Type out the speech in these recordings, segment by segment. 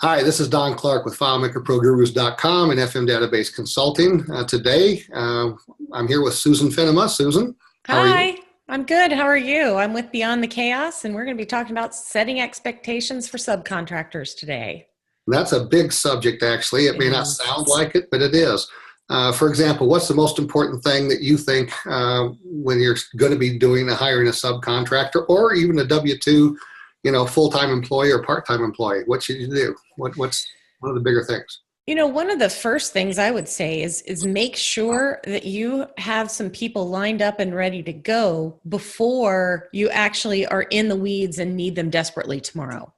Hi, this is Don Clark with FileMakerProGurus.com and FM Database Consulting. Today, I'm here with Susan Fennema. Susan, how are you? Hi, I'm good. How are you? I'm with Beyond the Chaos, and we're going to be talking about setting expectations for subcontractors today. That's a big subject, actually. It may not sound like it, but it is. For example, what's the most important thing that you think when you're going to be hiring a subcontractor or even a W-2, full-time employee or part-time employee? What should you do? What's one of the bigger things? One of the first things I would say is make sure that you have some people lined up and ready to go before you actually are in the weeds and need them desperately tomorrow.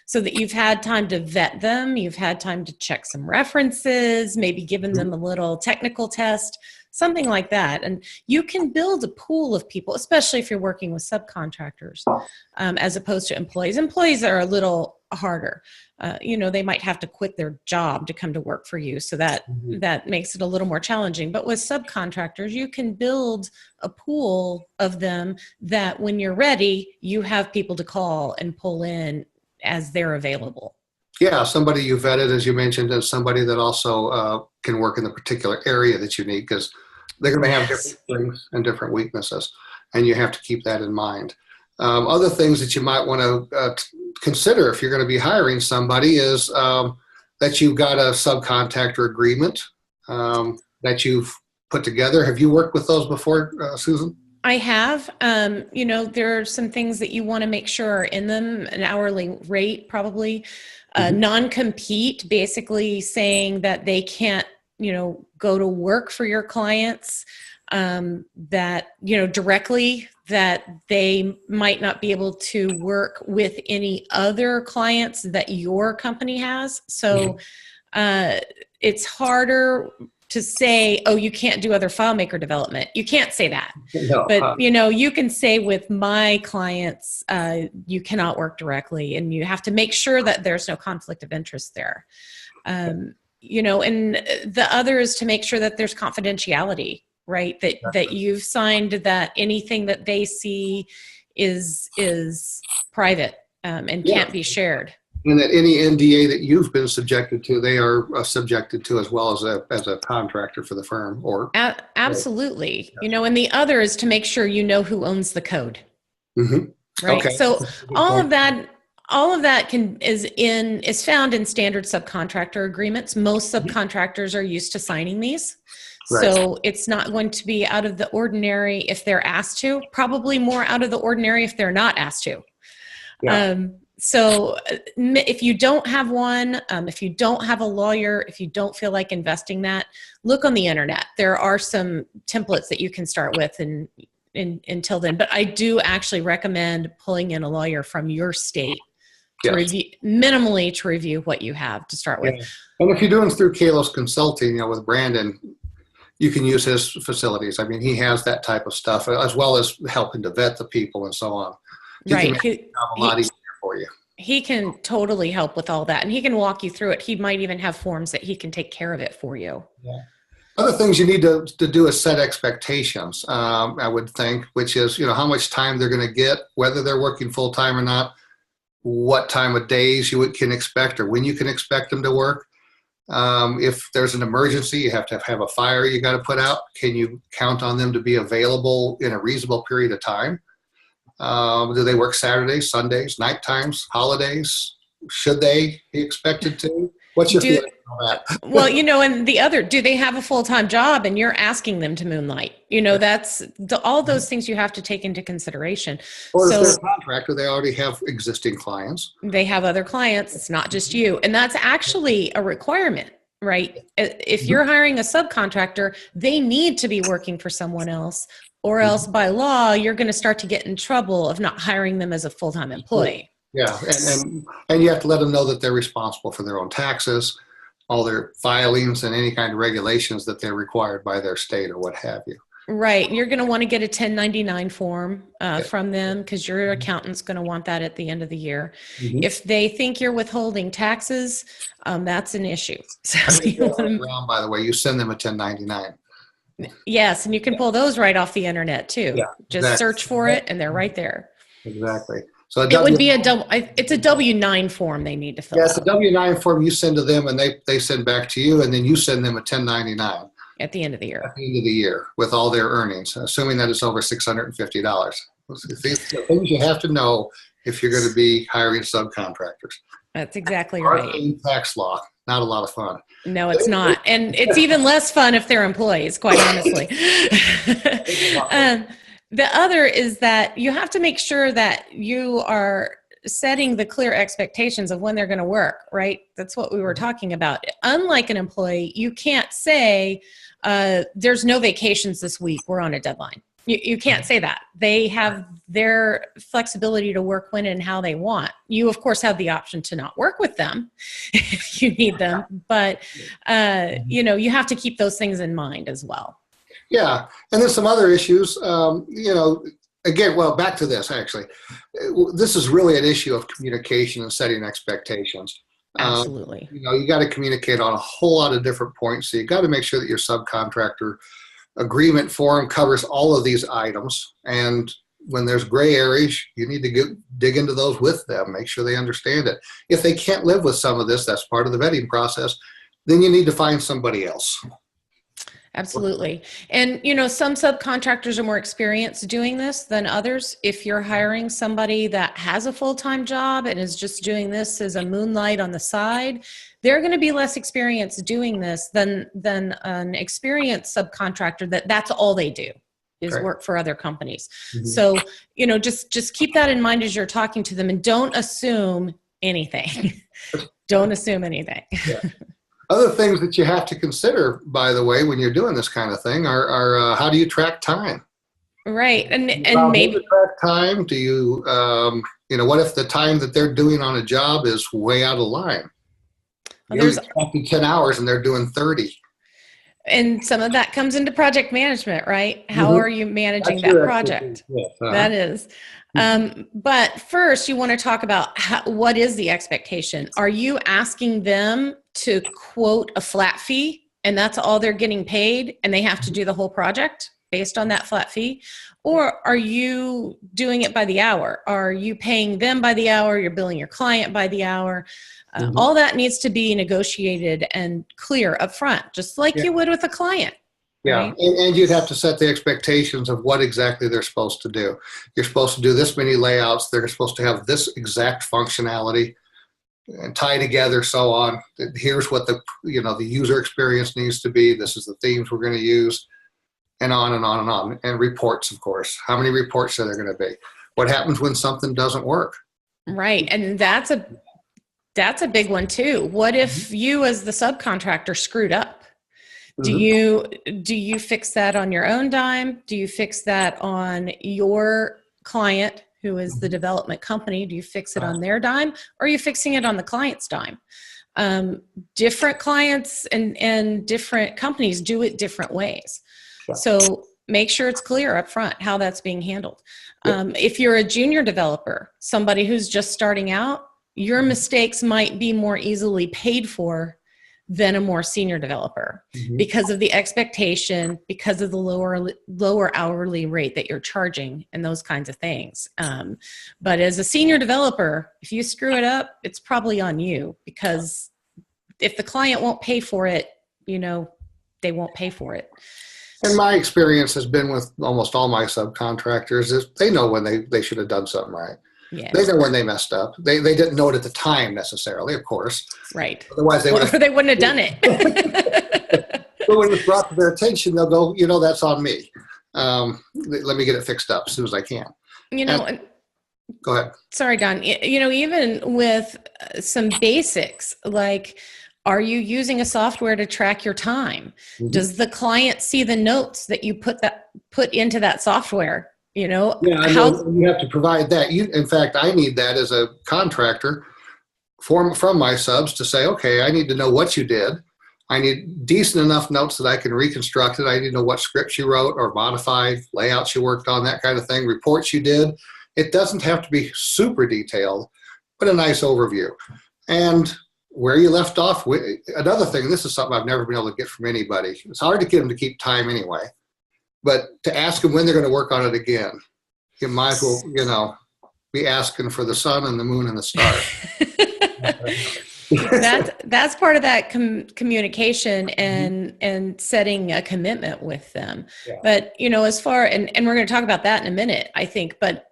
So that you've had time to vet them, you've had time to check some references, maybe given them a little technical test, something like that. And you can build a pool of people, especially if you're working with subcontractors, as opposed to employees. Employees are a little harder. They might have to quit their job to come to work for you. So that makes it a little more challenging. But with subcontractors, you can build a pool of them that when you're ready, you have people to call and pull in as they're available. Yeah, somebody you vetted, as you mentioned, as somebody that also can work in the particular area that you need, because they're going to have different strengths and different weaknesses, and you have to keep that in mind. Other things that you might want to consider if you're going to be hiring somebody is that you've got a subcontractor agreement that you've put together. Have you worked with those before, Susan? I have. There are some things that you want to make sure are in them, an hourly rate probably, non-compete, basically saying that they can't, go to work for your clients, that, directly, that they might not be able to work with any other clients that your company has. So it's harder to say, oh, you can't do other FileMaker development. You can't say that. No, but, you can say with my clients, you cannot work directly, and you have to make sure that there's no conflict of interest there. And the other is to make sure that there's confidentiality, right? That you've signed, that anything that they see is private and can't be shared. And that any NDA that you've been subjected to, they are subjected to as well as a contractor for the firm. Or absolutely, and the other is to make sure you know who owns the code. Right. Okay. So all of that is found in standard subcontractor agreements. Most subcontractors are used to signing these. Right. So it's not going to be out of the ordinary if they're asked to. Probably more out of the ordinary if they're not asked to. Yeah. So if you don't have one, if you don't have a lawyer, if you don't feel like investing that, look on the internet. There are some templates that you can start with until then. But I do actually recommend pulling in a lawyer from your state to review, minimally to review what you have to start with. Yeah. And if you're doing through Kalos Consulting, with Brandon, you can use his facilities. I mean, he has that type of stuff, as well as helping to vet the people and so on. He can make it a lot easier for you. He can totally help with all that, and he can walk you through it. He might even have forms that he can take care of it for you. Yeah. Other things you need to do is set expectations, I would think, which is, how much time they're going to get, whether they're working full-time or not, what time of days you can expect or when you can expect them to work. If there's an emergency, you have to have a fire you got to put out. Can you count on them to be available in a reasonable period of time? Do they work Saturdays, Sundays, night times, holidays? Should they be expected to? What's your feeling on that? Well, and the other, do they have a full-time job and you're asking them to moonlight? That's all those things you have to take into consideration. Or if they're a contractor, they already have existing clients. They have other clients. It's not just you. And that's actually a requirement, right? If you're hiring a subcontractor, they need to be working for someone else, or else by law, you're going to start to get in trouble of not hiring them as a full-time employee. Yeah, and you have to let them know that they're responsible for their own taxes, all their filings, and any kind of regulations that they're required by their state or what have you. Right. You're going to want to get a 1099 form from them, because your accountant's going to want that at the end of the year. If they think you're withholding taxes, that's an issue. So around, by the way, you send them a 1099. Yes, and you can pull those right off the internet too. Yeah, Just exactly. search for it and they're right there. Exactly. So It would be it's a W-9 form they need to fill yeah, out it's a W-9 form you send to them, and they send back to you, and then you send them a 1099 at the end of the year. at the end of the year with all their earnings, assuming that it's over $650. These are things you have to know if you're going to be hiring subcontractors. That's exactly right. Tax law, not a lot of fun. No, it's not. And it's even less fun if they're employees, quite honestly. The other is that you have to make sure that you are setting the clear expectations of when they're going to work, right? That's what we were talking about. Unlike an employee, you can't say, there's no vacations this week, we're on a deadline. You can't say that. They have their flexibility to work when and how they want. You, of course, have the option to not work with them if you need them, but you have to keep those things in mind as well. Yeah, and there's some other issues. Again, well, back to this, actually. This is really an issue of communication and setting expectations. Absolutely. You got to communicate on a whole lot of different points. So you got to make sure that your subcontractor agreement form covers all of these items. And when there's gray areas, you need to dig into those with them, make sure they understand it. If they can't live with some of this, that's part of the vetting process, then you need to find somebody else. Absolutely. And, some subcontractors are more experienced doing this than others. If you're hiring somebody that has a full-time job and is just doing this as a moonlight on the side, they're going to be less experienced doing this than an experienced subcontractor that's all they do is work for other companies. Mm-hmm. So, just keep that in mind as you're talking to them, and don't assume anything. Don't assume anything. Yeah. Other things that you have to consider, by the way, when you're doing this kind of thing are how do you track time? Right. And maybe track time. Do you, what if the time that they're doing on a job is way out of line? There's 10 hours and they're doing 30. And some of that comes into project management, right? How are you managing that project? Yes. That is. But first, you want to talk about what is the expectation? Are you asking them to quote a flat fee, and that's all they're getting paid, and they have to do the whole project based on that flat fee? Or are you doing it by the hour? Are you paying them by the hour? You're billing your client by the hour? All that needs to be negotiated and clear up front, just like you would with a client. Yeah, right? and you'd have to set the expectations of what exactly they're supposed to do. You're supposed to do this many layouts. They're supposed to have this exact functionality and tie together, so on. Here's what the user experience needs to be. This is the themes we're going to use, and on and on and on. And reports, of course. How many reports are there going to be? What happens when something doesn't work? Right, and that's a big one too. What if you as the subcontractor screwed up? Do you fix that on your own dime? Do you fix that on your client, who is the development company? Do you fix it on their dime, or are you fixing it on the client's dime? Different clients and different companies do it different ways. So make sure it's clear up front how that's being handled. If you're a junior developer, somebody who's just starting out, your mistakes might be more easily paid for than a more senior developer because of the expectation, because of the lower hourly rate that you're charging and those kinds of things. But as a senior developer, if you screw it up, it's probably on you, because if the client won't pay for it, they won't pay for it. And my experience has been with almost all my subcontractors is they know when they should have done something right. Yeah. They know when they messed up. They didn't know it at the time necessarily, of course. Right. Otherwise, they wouldn't have done it. But when it's brought to their attention, they'll go, that's on me. Let me get it fixed up as soon as I can. Go ahead. Sorry, Don. Even with some basics, like, are you using a software to track your time? Does the client see the notes that you put into that software? You have to provide that. In fact, I need that as a contractor from my subs to say, okay, I need to know what you did. I need decent enough notes that I can reconstruct it. I need to know what scripts you wrote or modified, layouts you worked on, that kind of thing, reports you did. It doesn't have to be super detailed, but a nice overview. And where you left off. Another thing, this is something I've never been able to get from anybody. It's hard to get them to keep time anyway, but to ask them when they're going to work on it again, you might as well, be asking for the sun and the moon and the stars. That's part of that communication and setting a commitment with them. Yeah. But, as far, and we're going to talk about that in a minute, I think, but,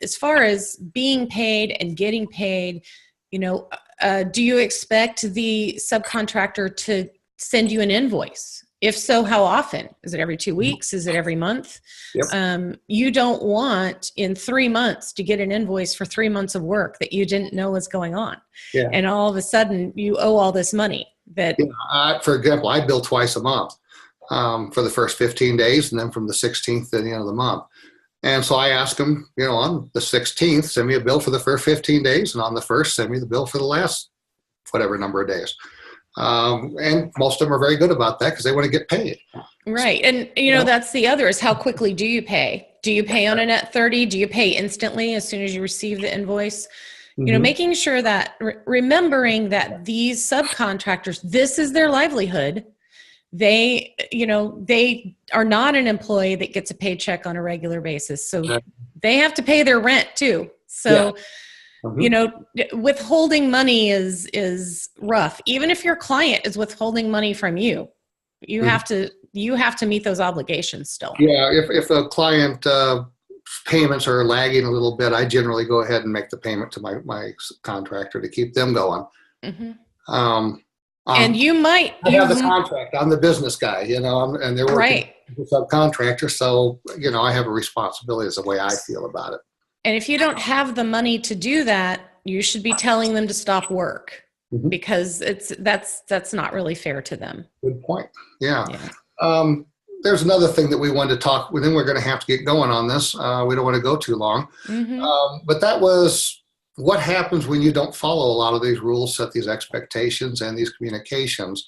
as far as being paid and getting paid, do you expect the subcontractor to send you an invoice? If so, how often? Is it every 2 weeks? Is it every month? Yep. You don't want in 3 months to get an invoice for 3 months of work that you didn't know was going on. Yeah. And all of a sudden you owe all this money. For example, I bill twice a month for the first 15 days and then from the 16th to the end of the month. And so I ask them, on the 16th, send me a bill for the first 15 days. And on the 1st, send me the bill for the last whatever number of days. And most of them are very good about that because they want to get paid. Right. And, that's the other is how quickly do you pay? Do you pay on a net 30? Do you pay instantly as soon as you receive the invoice? Mm-hmm. Making sure that, remembering that these subcontractors, this is their livelihood. They are not an employee that gets a paycheck on a regular basis. So they have to pay their rent too. So, withholding money is rough. Even if your client is withholding money from you, you have to meet those obligations still. Yeah. If a client payments are lagging a little bit, I generally go ahead and make the payment to my contractor to keep them going. Mm-hmm. And you have the contract. I'm the business guy, and they're working with a subcontractor. So, I have a responsibility is the way I feel about it. And if you don't have the money to do that, you should be telling them to stop work because that's not really fair to them. Good point. Yeah. There's another thing that we wanted to talk with, and we're going to have to get going on this. We don't want to go too long. Mm-hmm. But that was what happens when you don't follow a lot of these rules, set these expectations, and these communications,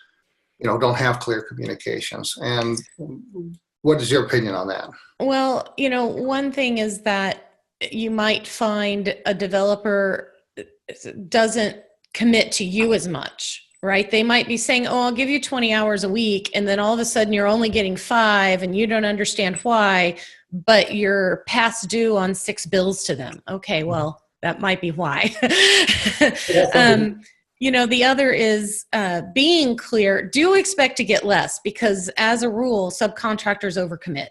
don't have clear communications. And what is your opinion on that? Well, one thing is that you might find a developer doesn't commit to you as much, right? They might be saying, I'll give you 20 hours a week. And then all of a sudden you're only getting 5 and you don't understand why, but you're past due on 6 bills to them. Okay, well, that might be why. The other is being clear. Do expect to get less because as a rule, subcontractors overcommit.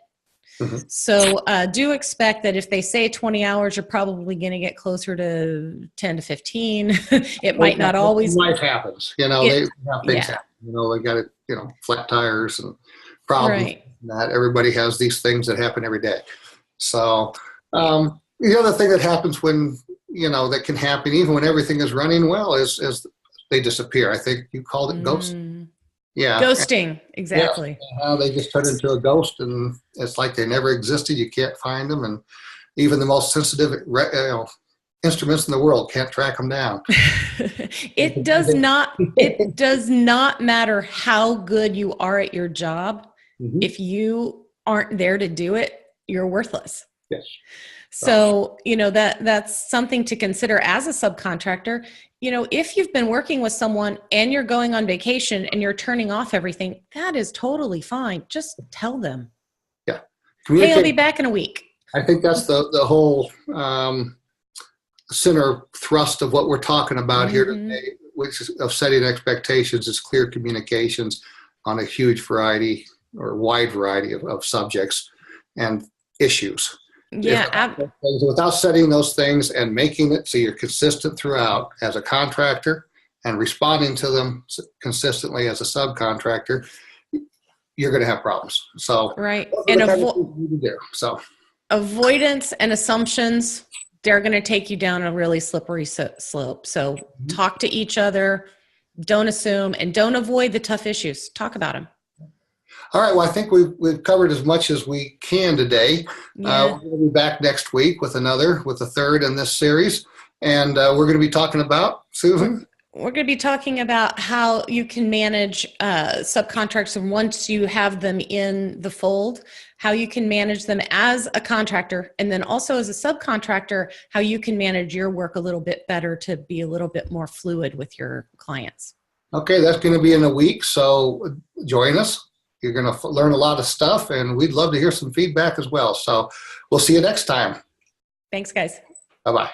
Mm-hmm. So do expect that if they say 20 hours, you're probably going to get closer to 10 to 15. It might not always. Life happens. They have things happen. They got flat tires and problems. Right. That everybody has these things that happen every day. So the other thing that happens when that can happen even when everything is running well is they disappear. I think you called it ghosting. Yeah. Ghosting. Exactly. Yeah, they just turn into a ghost and it's like they never existed. You can't find them. And even the most sensitive instruments in the world can't track them down. It does not matter how good you are at your job. Mm-hmm. If you aren't there to do it, you're worthless. Yes. So, that's something to consider as a subcontractor. If you've been working with someone and you're going on vacation and you're turning off everything, that is totally fine. Just tell them. Yeah. Hey, I'll be back in a week. I think that's the whole center thrust of what we're talking about here today, which is of setting expectations is clear communications on a huge variety or wide variety of subjects and issues. Yeah. Without setting those things and making it so you're consistent throughout as a contractor and responding to them consistently as a subcontractor, you're going to have problems. So, right. And avoidance and assumptions, they're going to take you down a really slippery slope. So talk to each other, don't assume, and don't avoid the tough issues. Talk about them. All right. Well, I think we've covered as much as we can today. Yeah. We're going to be back next week with a third in this series. And we're going to be talking about, Susan? we're going to be talking about how you can manage subcontractors once you have them in the fold, how you can manage them as a contractor, and then also as a subcontractor, how you can manage your work a little bit better to be a little bit more fluid with your clients. Okay, that's going to be in a week, so join us. You're going to learn a lot of stuff, and we'd love to hear some feedback as well. So we'll see you next time. Thanks, guys. Bye-bye.